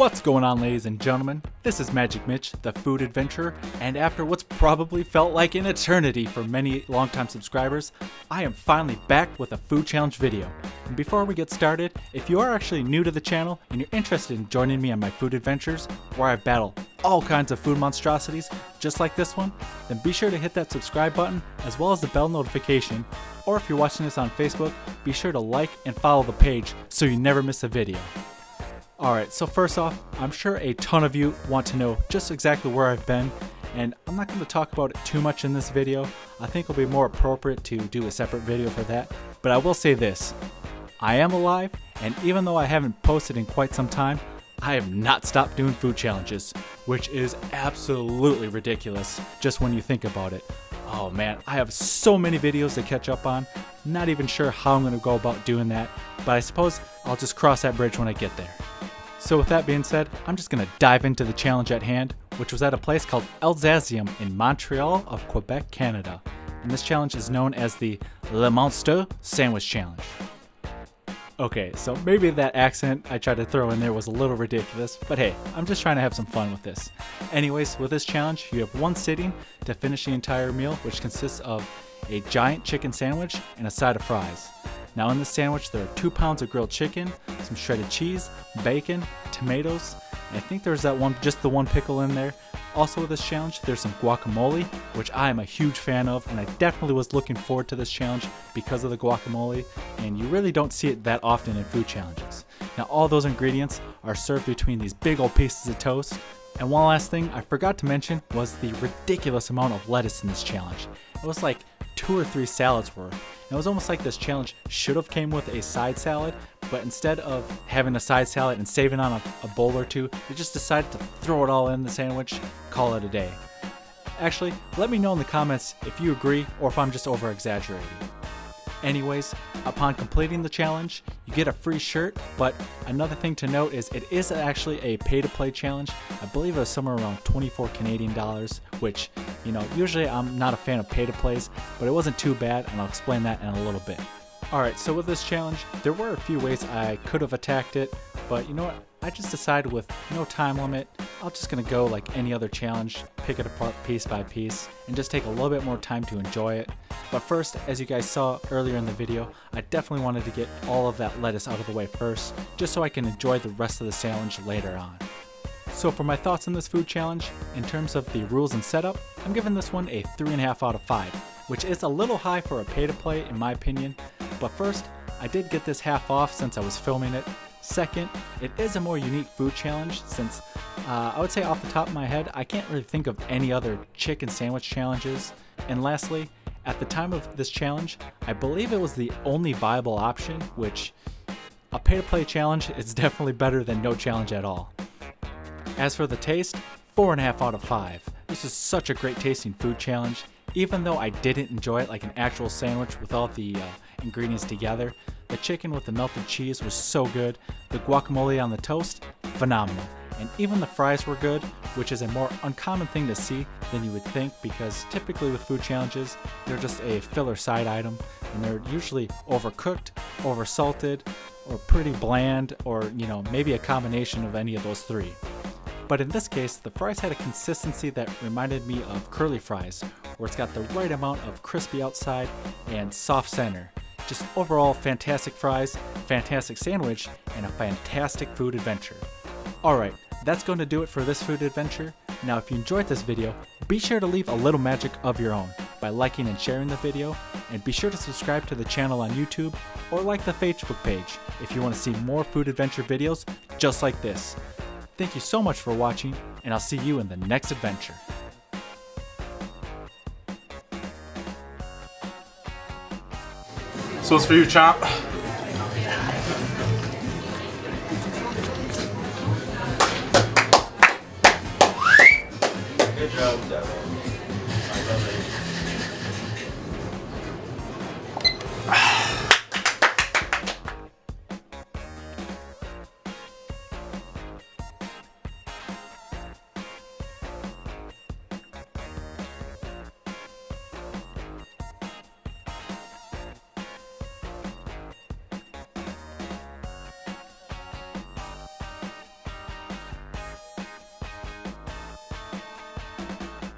What's going on, ladies and gentlemen? This is Magic Mitch, the food adventurer, and after what's probably felt like an eternity for many longtime subscribers, I am finally back with a food challenge video. And before we get started, if you are actually new to the channel and you're interested in joining me on my food adventures, where I battle all kinds of food monstrosities just like this one, then be sure to hit that subscribe button as well as the bell notification, or if you're watching this on Facebook, be sure to like and follow the page so you never miss a video. Alright, so first off, I'm sure a ton of you want to know just exactly where I've been, and I'm not going to talk about it too much in this video. I think it'll be more appropriate to do a separate video for that, but I will say this. I am alive, and even though I haven't posted in quite some time, I have not stopped doing food challenges, which is absolutely ridiculous just when you think about it. Oh man, I have so many videos to catch up on, not even sure how I'm going to go about doing that, but I suppose I'll just cross that bridge when I get there. So with that being said, I'm just going to dive into the challenge at hand, which was at a place called Alsacium in Montreal of Quebec, Canada. And this challenge is known as the Le Monstre Sandwich Challenge. Okay, so maybe that accent I tried to throw in there was a little ridiculous, but hey, I'm just trying to have some fun with this. Anyways, with this challenge, you have one sitting to finish the entire meal, which consists of a giant chicken sandwich and a side of fries. Now in this sandwich, there are 2 pounds of grilled chicken, some shredded cheese, bacon, tomatoes, and I think there's just the one pickle in there. Also with this challenge, there's some guacamole, which I am a huge fan of, and I definitely was looking forward to this challenge because of the guacamole, and you really don't see it that often in food challenges. Now all those ingredients are served between these big old pieces of toast. And one last thing I forgot to mention was the ridiculous amount of lettuce in this challenge. It was like 2 or 3 salads worth. And it was almost like this challenge should have came with a side salad, but instead of having a side salad and saving on a bowl or two, they just decided to throw it all in the sandwich, call it a day. Actually, let me know in the comments if you agree or if I'm just over exaggerating. Anyways, upon completing the challenge, you get a free shirt, but another thing to note is it is actually a pay-to-play challenge. I believe it was somewhere around 24 Canadian dollars, which, you know, usually I'm not a fan of pay-to-plays, but it wasn't too bad, and I'll explain that in a little bit. Alright, so with this challenge, there were a few ways I could have attacked it, but you know what? I just decided with no time limit, I'm just going to go like any other challenge, pick it apart piece by piece, and just take a little bit more time to enjoy it. But first, as you guys saw earlier in the video, I definitely wanted to get all of that lettuce out of the way first, just so I can enjoy the rest of the challenge later on. So for my thoughts on this food challenge, in terms of the rules and setup, I'm giving this one a 3.5 out of 5, which is a little high for a pay-to-play in my opinion. But first, I did get this half off since I was filming it. Second, it is a more unique food challenge since I would say off the top of my head, I can't really think of any other chicken sandwich challenges. And lastly, at the time of this challenge, I believe it was the only viable option, which a pay-to-play challenge is definitely better than no challenge at all. As for the taste, 4.5 out of 5. This is such a great tasting food challenge. Even though I didn't enjoy it like an actual sandwich with all the ingredients together, the chicken with the melted cheese was so good, the guacamole on the toast, phenomenal. And even the fries were good, which is a more uncommon thing to see than you would think because typically with food challenges, they're just a filler side item and they're usually overcooked, oversalted, or pretty bland, or you know, maybe a combination of any of those three. But in this case, the fries had a consistency that reminded me of curly fries, where it's got the right amount of crispy outside and soft center. Just overall fantastic fries, fantastic sandwich, and a fantastic food adventure. Alright, that's going to do it for this food adventure. Now if you enjoyed this video, be sure to leave a little magic of your own by liking and sharing the video, and be sure to subscribe to the channel on YouTube or like the Facebook page if you want to see more food adventure videos just like this. Thank you so much for watching, and I'll see you in the next adventure. So it's for you, Chomp. Good job, Devin. I love it.